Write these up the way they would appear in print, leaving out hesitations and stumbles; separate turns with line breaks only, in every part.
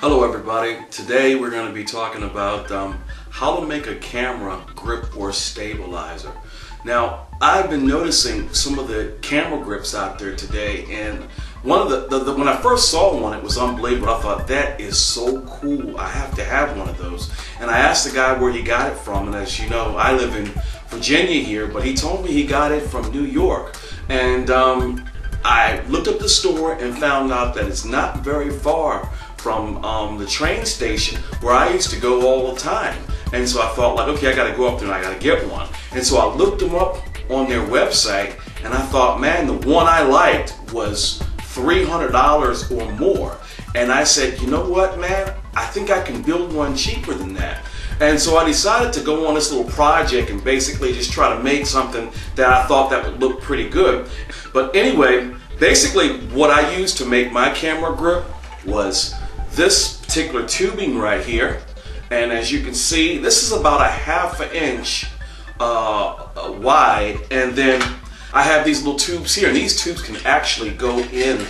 Hello everybody. Today we're going to be talking about how to make a camera grip or stabilizer. Now, I've been noticing some of the camera grips out there today, and one of the when I first saw one, it was unbelievable. I thought, that is so cool, I have to have one of those. And I asked the guy where he got it from, and as you know, I live in Virginia here, but he told me he got it from New York. And I looked up the store and found out that it's not very far from the train station where I used to go all the time. And so I thought, like, okay, I gotta go up there and I gotta get one. And so I looked them up on their website, and I thought, man, the one I liked was $300 or more. And I said, you know what, man, I think I can build one cheaper than that. And so I decided to go on this little project and basically just try to make something that I thought that would look pretty good. But anyway, basically what I used to make my camera grip was this particular tubing right here. And as you can see, this is about a ½ inch wide. And then I have these little tubes here, and these tubes can actually go in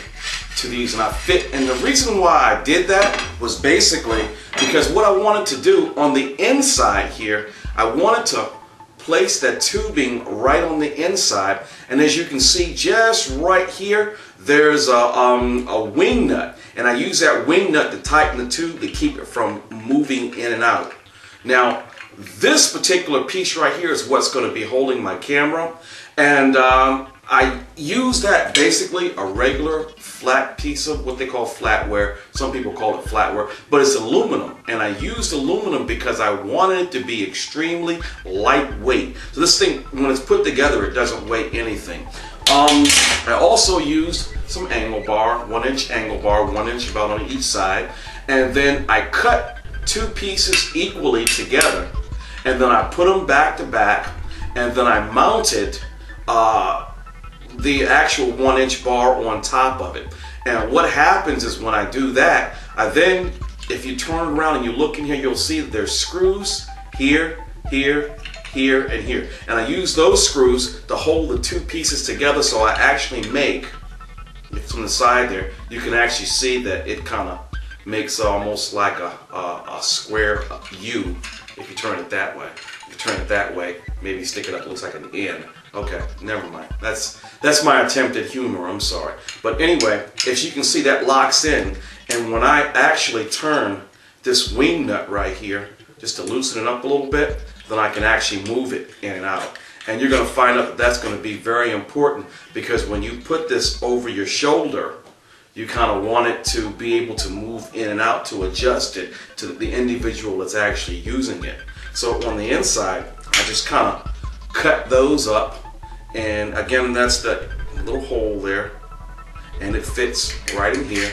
to these, and I fit. And the reason why I did that was basically because what I wanted to do on the inside here, I wanted to place that tubing right on the inside. And as you can see, just right here, there's a wing nut, and I use that wing nut to tighten the tube to keep it from moving in and out. Now, this particular piece right here is what's going to be holding my camera, and I use that basically a regular flat piece of what they call flatware. Some people call it flatware, but it's aluminum, and I used aluminum because I wanted it to be extremely lightweight. So this thing, when it's put together, it doesn't weigh anything. I also used some angle bar, 1-inch angle bar, 1 inch about on each side, and then I cut two pieces equally together, and then I put them back to back, and then I mounted the actual 1-inch bar on top of it. And what happens is when I do that, I then, if you turn around and you look in here, you'll see that there's screws here, here, here, and here. And I use those screws to hold the two pieces together, so I actually make, from the side there, you can actually see that it kind of makes almost like a square U if you turn it that way. If you turn it that way, maybe stick it up, it looks like an N. Okay, never mind. That's my attempt at humor, I'm sorry. But anyway, as you can see, that locks in, and when I actually turn this wing nut right here, just to loosen it up a little bit, then I can actually move it in and out. And you're going to find out that that's going to be very important, because when you put this over your shoulder, you kind of want it to be able to move in and out to adjust it to the individual that's actually using it. So on the inside, I just kind of cut those up, and again, that's the little hole there, and it fits right in here.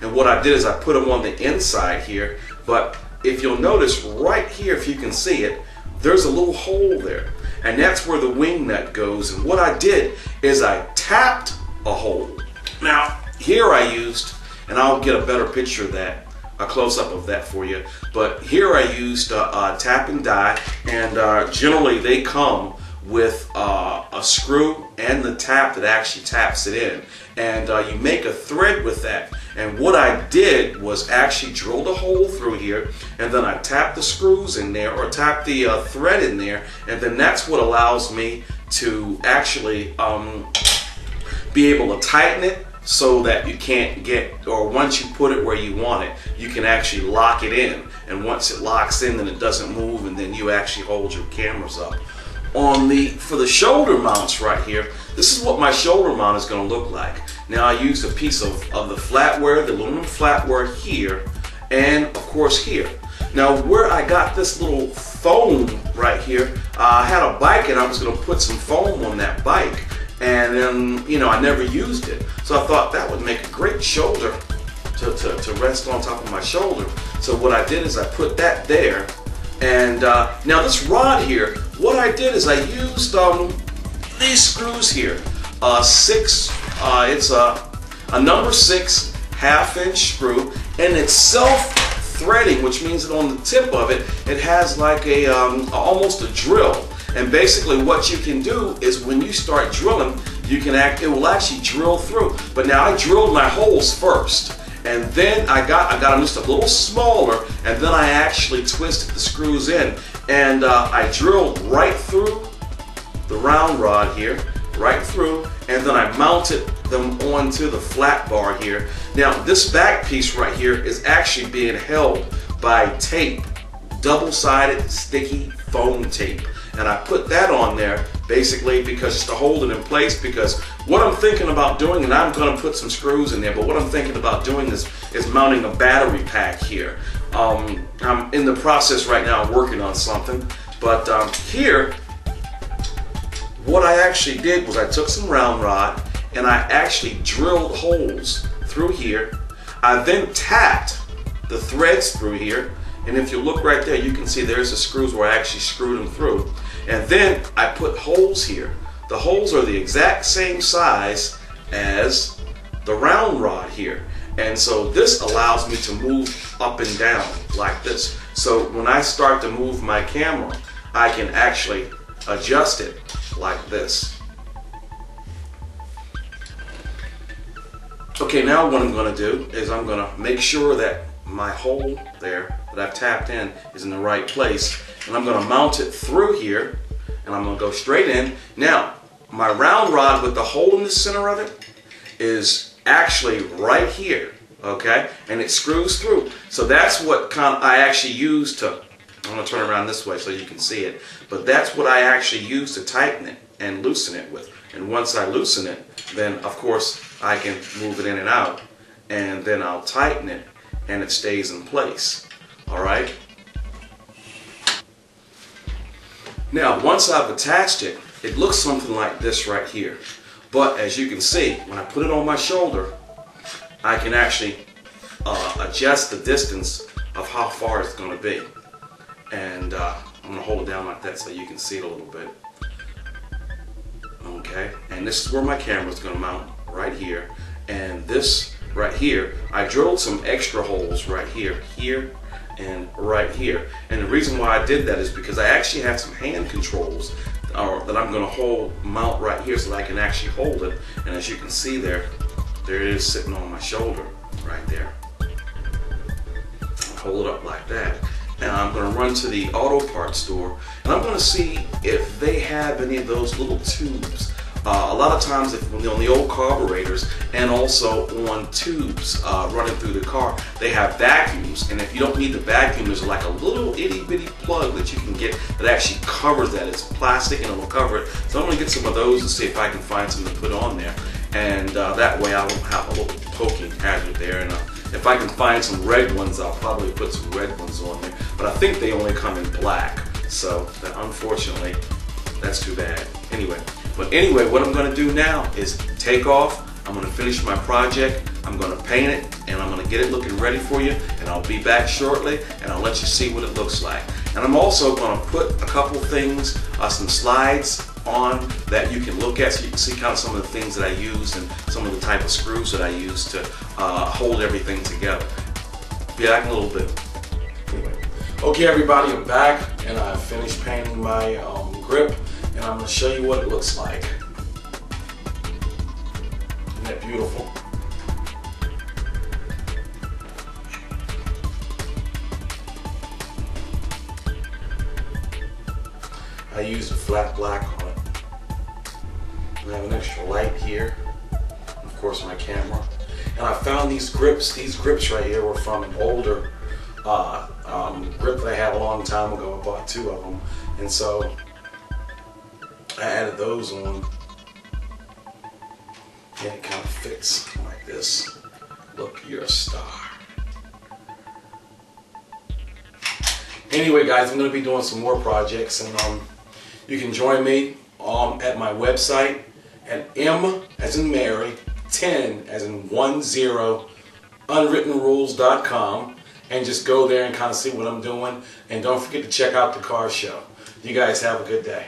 And what I did is I put them on the inside here, but if you'll notice right here, if you can see it, there's a little hole there, and that's where the wing nut goes. And what I did is I tapped a hole. Now here I used, and I'll get a better picture of that, a close-up of that for you, but here I used tap and die, and generally they come with a screw and the tap that actually taps it in, and you make a thread with that. And what I did was actually drilled a hole through here, and then I tapped the screws in there, or tapped the thread in there, and then that's what allows me to actually be able to tighten it, so that you can't get, or once you put it where you want it, you can actually lock it in. And once it locks in, then it doesn't move, and then you actually hold your cameras up. For the shoulder mounts right here, this is what my shoulder mount is going to look like. Now I used a piece of the flatware, the aluminum flatware here, and of course here. Now where I got this little foam right here, I had a bike, and I was going to put some foam on that bike. And then, you know, I never used it. So I thought that would make a great shoulder to rest on top of my shoulder. So what I did is I put that there. And now this rod here, what I did is I used these screws here. It's a number 6 1/2-inch screw, and it's self-threading, which means that on the tip of it, it has like a almost a drill. And basically what you can do is when you start drilling, it will actually drill through. But now I drilled my holes first, And then I got them just a little smaller, and then I actually twisted the screws in, and I drilled right through the round rod here, right through, and then I mounted them onto the flat bar here. Now this back piece right here is actually being held by tape, double-sided sticky foam tape, and I put that on there basically because just to hold it in place, because what I'm thinking about doing, and I'm going to put some screws in there, but what I'm thinking about doing is mounting a battery pack here. I'm in the process right now of working on something, but here what I actually did was I took some round rod and I actually drilled holes through here. I then tacked the threads through here, and if you look right there, you can see there's the screws where I actually screwed them through. And then I put holes here. The holes are the exact same size as the round rod here. And so this allows me to move up and down like this. So when I start to move my camera, I can actually adjust it like this. Okay, now what I'm going to do is I'm going to make sure that my hole there that I've tapped in is in the right place, and I'm going to mount it through here, and I'm going to go straight in. Now my round rod with the hole in the center of it is actually right here, okay, and it screws through. So that's what I actually use to, I'm going to turn around this way so you can see it, but that's what I actually use to tighten it and loosen it with. And once I loosen it, then of course I can move it in and out, and then I'll tighten it and it stays in place. Alright? Now once I've attached it, it looks something like this right here. But as you can see, when I put it on my shoulder, I can actually adjust the distance of how far it's going to be. And I'm going to hold it down like that so you can see it a little bit. Okay, and this is where my camera is going to mount, right here. And this right here, I drilled some extra holes right here, here, and right here. And the reason why I did that is because I actually have some hand controls that I'm going to mount right here so that I can actually hold it. And as you can see there it is sitting on my shoulder right there. Hold it up like that. And I'm going to run to the auto parts store, and I'm going to see if they have any of those little tubes. A lot of times on the old carburetors and also on tubes running through the car, they have vacuums, and if you don't need the vacuum, there's like a little itty bitty plug that you can get that actually covers that. It's plastic and it will cover it. So I'm going to get some of those and see if I can find something to put on there, and that way I won't have a little poking hazard there. And if I can find some red ones, I'll probably put some red ones on there, but I think they only come in black, so that, unfortunately, that's too bad. Anyway, what I'm going to do now is take off. I'm going to finish my project, I'm going to paint it, and I'm going to get it looking ready for you, and I'll be back shortly, and I'll let you see what it looks like. And I'm also going to put a couple things, some slides on that you can look at so you can see kind of some of the things that I used and some of the type of screws that I used to hold everything together. Be back in a little bit. Anyway. Okay everybody, I'm back and I finished painting my grip, and I'm going to show you what it looks like. Isn't that beautiful? I used a flat black on it. I have an extra light here, of course my camera. And I found these grips. These grips right here were from an older grip that I had a long time ago. I bought 2 of them, and so I added those on. And it kind of fits like this. Look, you're a star. Anyway guys, I'm going to be doing some more projects, and you can join me at my website at M as in Mary, 10 as in 10, unwrittenrules.com, and just go there and kind of see what I'm doing. And don't forget to check out the car show. You guys have a good day.